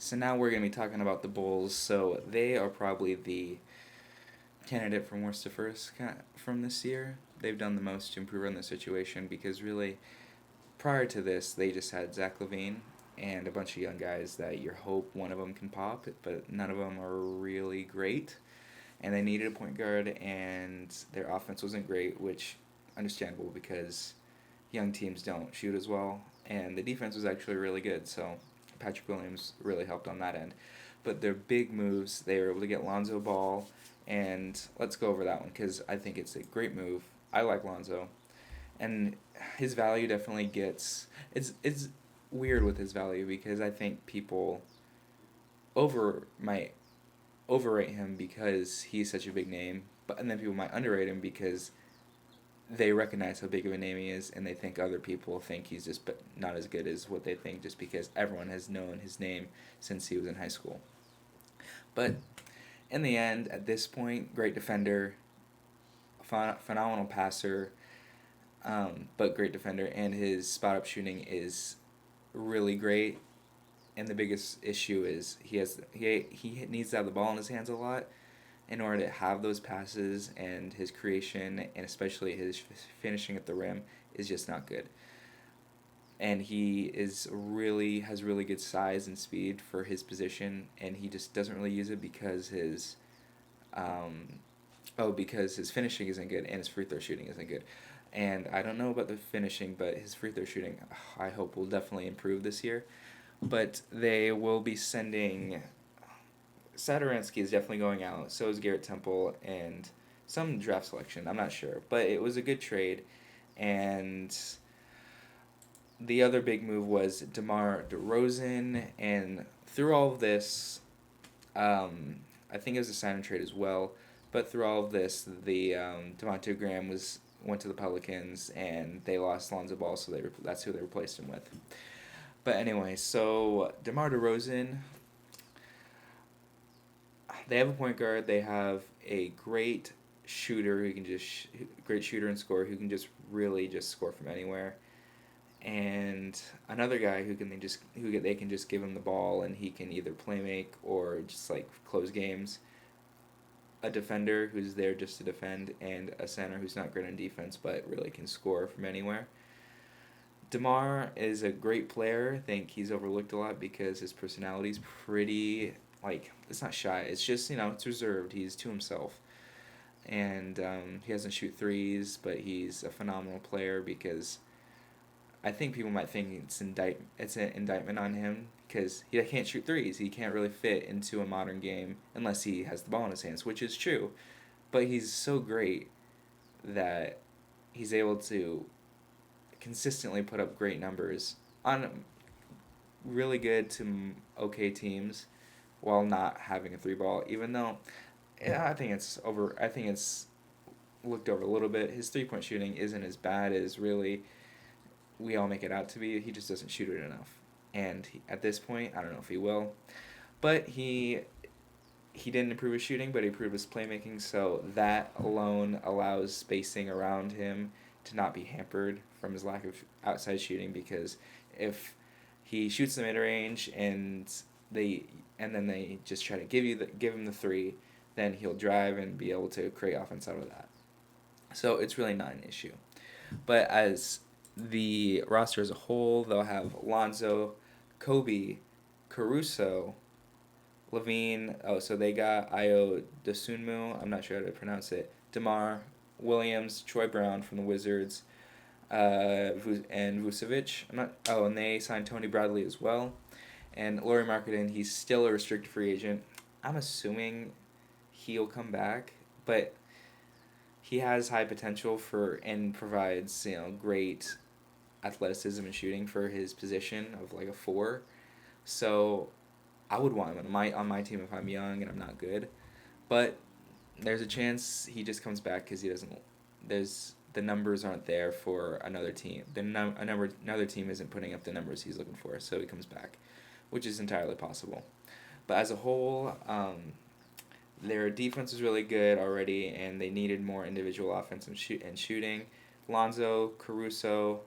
So now we're going to be talking about the Bulls. So they are probably the candidate from worst to first from this year. They've done the most to improve on the situation because really, prior to this, they just had Zach LaVine and a bunch of young guys that you hope one of them can pop, but none of them are really great. And they needed a point guard, and their offense wasn't great, which understandable because young teams don't shoot as well. And the defense was actually really good, so Patrick Williams really helped on that end. But their big moves, they were able to get Lonzo Ball, and let's go over that one because I think it's a great move. I like Lonzo, and his value definitely gets it's weird with his value because I think people might overrate him because he's such a big name, but and then people might underrate him because they recognize how big of a name he is, and they think other people think he's just not as good as what they think, just because everyone has known his name since he was in high school. But in the end, at this point, great defender, phenomenal passer, but great defender, and his spot up shooting is really great. And the biggest issue is he needs to have the ball in his hands a lot in order to have those passes, and his creation and especially his finishing at the rim is just not good. And he is really has really good size and speed for his position, and he just doesn't really use it because um, because his finishing isn't good and his free throw shooting isn't good. And I don't know about the finishing, but his free throw shooting, I hope, will definitely improve this year. But they will be sending. Sadaransky is definitely going out. So is Garrett Temple and some draft selection. I'm not sure, but it was a good trade. And the other big move was DeMar DeRozan, and through all of this, I think it was a sign and trade as well. But through all of this, the Devontae Graham went to the Pelicans, and they lost Lonzo Ball, so that's who they replaced him with. But anyway, so DeMar DeRozan, they have a point guard. They have a great shooter who can great shooter and scorer who can just really just score from anywhere, and another guy they can just give him the ball and he can either play make or just like close games. A defender who's there just to defend, and a center who's not great on defense but really can score from anywhere. DeMar is a great player. I think he's overlooked a lot because his personality's pretty, like, it's not shy. It's just, it's reserved. He's to himself. And he doesn't shoot threes, but he's a phenomenal player because I think people might think it's an indictment on him because he can't shoot threes. He can't really fit into a modern game unless he has the ball in his hands, which is true. But he's so great that he's able to consistently put up great numbers on really good to okay teams while not having a three ball, even though I think it's over. I think it's looked over a little bit. His 3-point shooting isn't as bad as really we all make it out to be. He just doesn't shoot it enough, and at this point, I don't know if he will, but he didn't improve his shooting, but he improved his playmaking. So that alone allows spacing around him to not be hampered from his lack of outside shooting, because if he shoots the mid range and then they just try to give him the three, then he'll drive and be able to create offense out of that. So it's really not an issue. But as the roster as a whole, they'll have Lonzo, Kobe, Caruso, Levine. Oh, so they got Io Desunmu. I'm not sure how to pronounce it. DeMar Williams, Troy Brown from the Wizards, and Vucevic. I'm not. Oh, and they signed Tony Bradley as well. And Lauri Markkanen, he's still a restricted free agent. I'm assuming he'll come back, but he has high potential and provides great athleticism and shooting for his position of like a 4. So I would want him on my team if I'm young and I'm not good, but there's a chance he just comes back because he doesn't. The numbers aren't there for another team. Another team isn't putting up the numbers he's looking for, so he comes back, which is entirely possible. But as a whole, their defense was really good already, and they needed more individual offense and shooting. Lonzo, Caruso,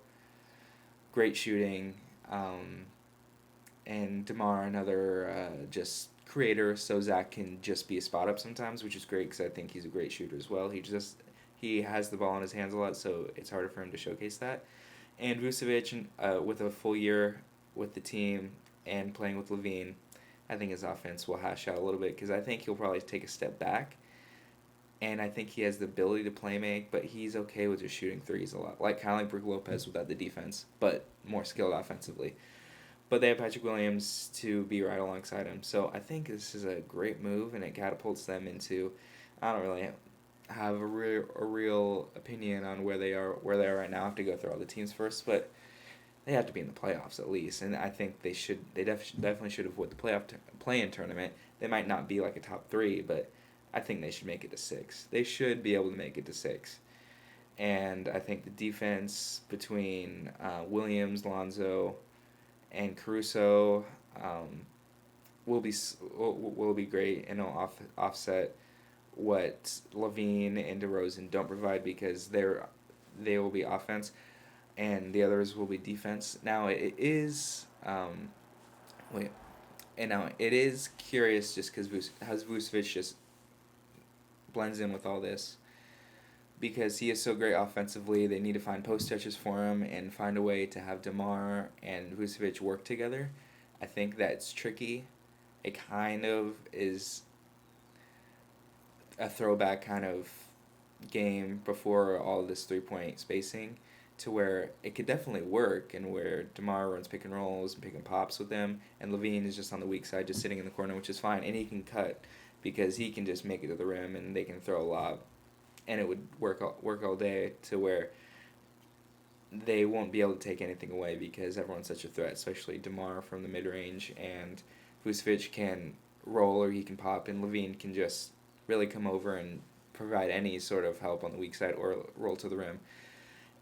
great shooting. and DeMar another just creator, so Zach can just be a spot up sometimes, which is great because I think he's a great shooter as well. He has the ball in his hands a lot, so it's harder for him to showcase that. And Vucevic, with a full year with the team and playing with Levine, I think his offense will hash out a little bit because I think he'll probably take a step back. And I think he has the ability to play make, but he's okay with just shooting threes a lot, like kind of like Brook Lopez without the defense, but more skilled offensively. But they have Patrick Williams to be right alongside him. So I think this is a great move, and it catapults them into. I don't really have a real opinion on where they are right now. I have to go through all the teams first, but they have to be in the playoffs at least. And I think they should. Definitely should avoid the play-in tournament. They might not be like a top three, but I think they should make it to six. They should be able to make it to six. And I think the defense between Williams, Lonzo, and Caruso will be great, and it'll offset what Levine and Derozan don't provide because they will be offense, and the others will be defense. Now it is wait, and now it is curious just because Vucevic just blends in with all this because he is so great offensively. They need to find post touches for him and find a way to have DeMar and Vucevic work together. I think that's tricky. It kind of is a throwback kind of game before all this 3-point spacing to where it could definitely work and where DeMar runs pick and rolls and pick and pops with them and Levine is just on the weak side just sitting in the corner, which is fine, and he can cut because he can just make it to the rim and they can throw a lob and it would work all day to where they won't be able to take anything away because everyone's such a threat, especially DeMar from the mid range, and Vucevic can roll or he can pop, and Levine can just really come over and provide any sort of help on the weak side or roll to the rim.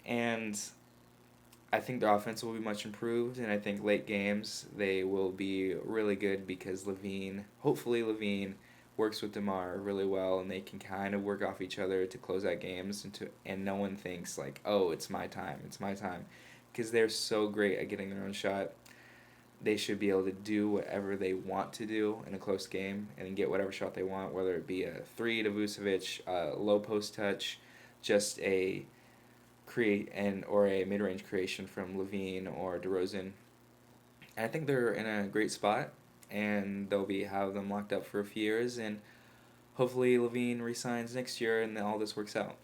And I think their offense will be much improved, and I think late games they will be really good because hopefully Levine, works with DeMar really well, and they can kind of work off each other to close out games, and no one thinks like, oh, it's my time, because they're so great at getting their own shot. They should be able to do whatever they want to do in a close game and get whatever shot they want, whether it be a three to Vucevic, a low post touch, just a or a mid range creation from Levine or Derozan. And I think they're in a great spot, and they'll have them locked up for a few years, and hopefully Levine resigns next year, and all this works out.